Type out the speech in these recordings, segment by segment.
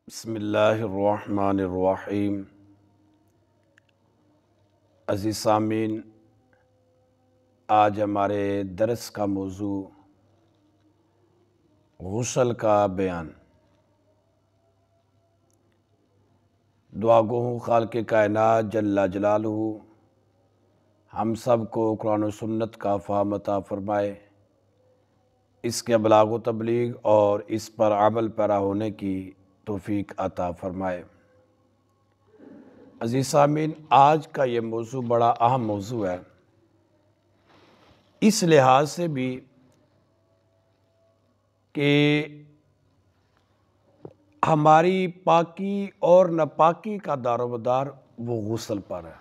بسم اللہ الرحمن الرحیم۔ عزیز سامعین، آج ہمارے درس کا موضوع غسل کا بیان۔ دعا گو ہوں خالق کائنات جل جلالہ ہم سب کو قرآن و سنت کا فہم عطا فرمائے، اس کے ابلاغ و تبلیغ اور اس پر عمل پیرا ہونے کی توفیق عطا فرمائے۔ عزیز سامعین، آج کا یہ موضوع بڑا اہم موضوع ہے، اس لحاظ سے بھی کہ ہماری پاکی اور ناپاکی کا دار و مدار وہ غسل پر ہے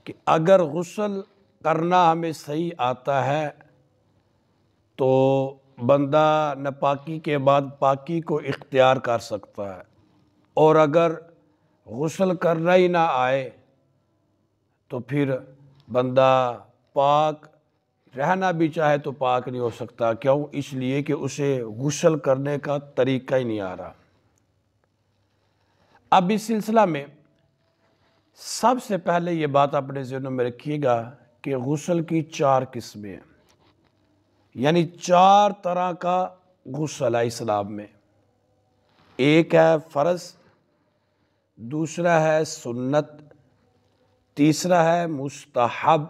کہ اگر غسل کرنا ہمیں صحیح آتا ہے تو بندہ ناپاکی کے بعد پاکی کو اختیار کر سکتا ہے، اور اگر غسل کرنا ہی نہ آئے تو پھر بندہ پاک رہنا بھی چاہے تو پاک نہیں ہو سکتا۔ کیوں؟ اس لیے کہ اسے غسل کرنے کا طریقہ ہی نہیں آ رہا۔ اب اس سلسلہ میں سب سے پہلے یہ بات اپنے ذہنوں میں رکھیے گا کہ غسل کی 4 قسمیں ہیں، یعنی 4 طرح کا غسل ہے اسلام میں۔ ایک ہے فرض، دوسرا ہے سنت، تیسرا ہے مستحب،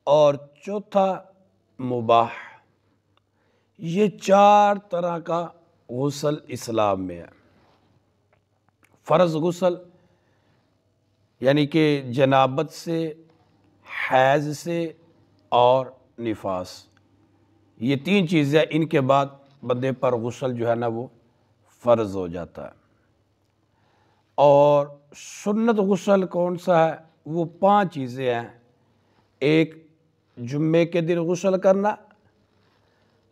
اور چوتھا مباح۔ یہ 4 طرح کا غسل اسلام میں ہے۔ فرض غسل یعنی کہ جنابت سے، حیض سے اور نفاس، یہ 3 چیزیں، ان کے بعد بندے پر غسل جو ہے نا وہ فرض ہو جاتا ہے۔ اور سنت غسل کون سا ہے؟ وہ 5 چیزیں ہیں۔ ایک جمعے کے دن غسل کرنا،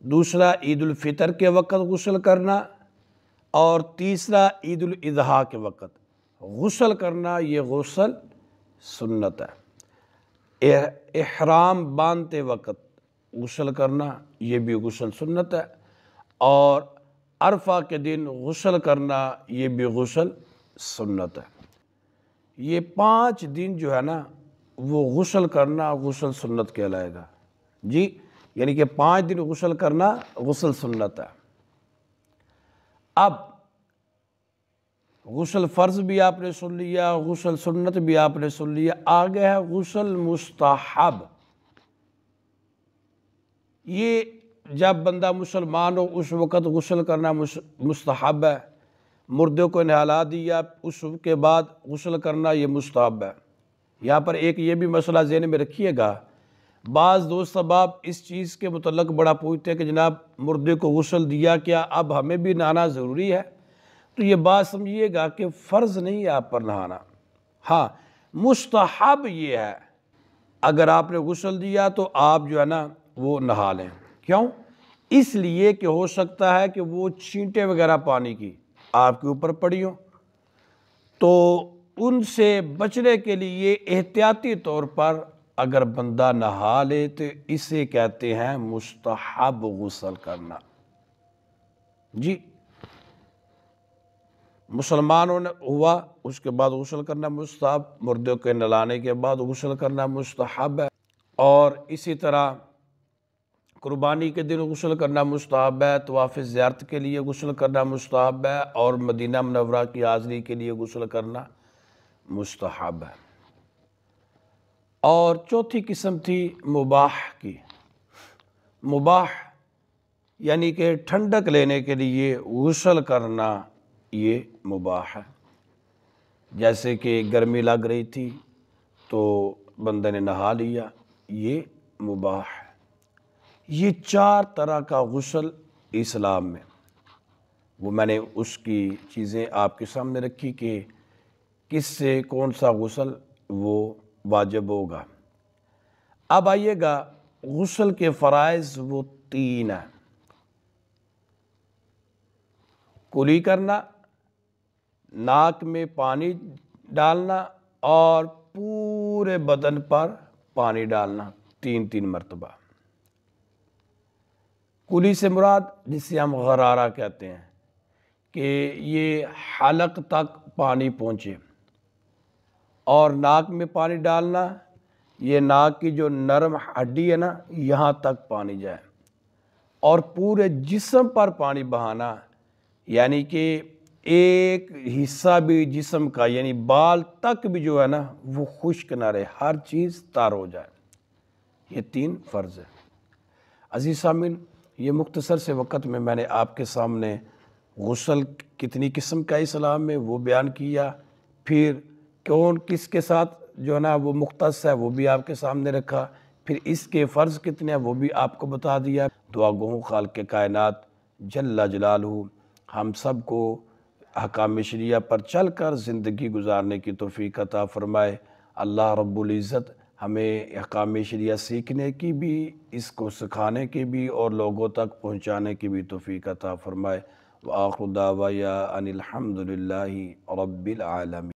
دوسرا عید الفطر کے وقت غسل کرنا، اور تیسرا عید الاضحیٰ کے وقت غسل کرنا۔ یہ غسل سنت ہے۔ احرام باندھتے وقت غسل کرنا، یہ بھی غسل سنت ہے۔ اور عرفہ کے دن غسل کرنا، یہ بھی غسل سنت ہے۔ یہ 5 دن جو ہے نا وہ غسل کرنا غسل سنت کہلائے گا جی، یعنی کہ 5 دن غسل کرنا غسل سنت ہے۔ اب غسل فرض بھی آپ نے سن لیا، غسل سنت بھی آپ نے سن لیا، آگے ہے غسل مستحب۔ یہ جب بندہ مسلمان ہو اس وقت غسل کرنا مستحب ہے۔ مردے کو نہلا دیا اس کے بعد غسل کرنا یہ مستحب ہے۔ یہاں پر ایک یہ بھی مسئلہ ذہن میں رکھیے گا، بعض دوست احباب اس چیز کے متعلق بڑا پوچھتے ہیں کہ جناب مردے کو غسل دیا کیا اب ہمیں بھی نہانا ضروری ہے؟ تو یہ بات سمجھیے گا کہ فرض نہیں ہے آپ پر نہانا، ہاں مستحب یہ ہے، اگر آپ نے غسل دیا تو آپ جو ہے نا وہ نہا لیں۔ کیوں؟ اس لیے کہ ہو سکتا ہے کہ وہ چھینٹیں وغیرہ پانی کی آپ کے اوپر پڑی ہوں، تو ان سے بچنے کے لیے احتیاطی طور پر اگر بندہ نہا لے تو اسے کہتے ہیں مستحب غسل کرنا جی۔ مسلمانوں نے ہوا اس کے بعد غسل کرنا مستحب، مردے کے نہلانے کے بعد غسل کرنا مستحب ہے، اور اسی طرح قربانی کے دن غسل کرنا مستحب ہے، طواف زیارت کے لیے غسل کرنا مستحب ہے، اور مدینہ منورہ کی حاضری کے لیے غسل کرنا مستحب ہے۔ اور چوتھی قسم تھی مباح کی۔ مباح یعنی کہ ٹھنڈک لینے کے لیے غسل کرنا یہ مباح ہے، جیسے کہ گرمی لگ رہی تھی تو بندے نے نہا لیا، یہ مباح ہے۔ یہ 4 طرح کا غسل اسلام میں، وہ میں نے اس کی چیزیں آپ کے سامنے رکھی کہ کس سے کون سا غسل وہ واجب ہوگا۔ اب آئیے گا غسل کے فرائض وہ 3 ہیں۔ کلی کرنا، ناک میں پانی ڈالنا، اور پورے بدن پر پانی ڈالنا 3 مرتبہ۔ کلی سے مراد جسے ہم غرارہ کہتے ہیں کہ یہ حلق تک پانی پہنچے، اور ناک میں پانی ڈالنا یہ ناک کی جو نرم ہڈی ہے نا یہاں تک پانی جائے، اور پورے جسم پر پانی بہانا، یعنی کہ ایک حصہ بھی جسم کا یعنی بال تک بھی جو ہے نا وہ خشک نہ رہے، ہر چیز تار ہو جائے۔ یہ 3 فرض ہے۔ عزیز سامعین، یہ مختصر سے وقت میں نے آپ کے سامنے غسل کتنی قسم کا اسلام میں وہ بیان کیا، پھر کون کس کے ساتھ جو ہے نا وہ مختص ہے وہ بھی آپ کے سامنے رکھا، پھر اس کے فرض کتنے ہیں وہ بھی آپ کو بتا دیا۔ دعا گو ہوں خالق کائنات جل جلالہ ہم سب کو احکام شریعہ پر چل کر زندگی گزارنے کی توفیق عطا فرمائے۔ اللہ رب العزت ہمیں احکام شریعہ سیکھنے کی بھی، اس کو سکھانے کی بھی، اور لوگوں تک پہنچانے کی بھی توفیق عطا فرمائے۔ وآخر دعوایا ان الحمد للہ رب العالمین۔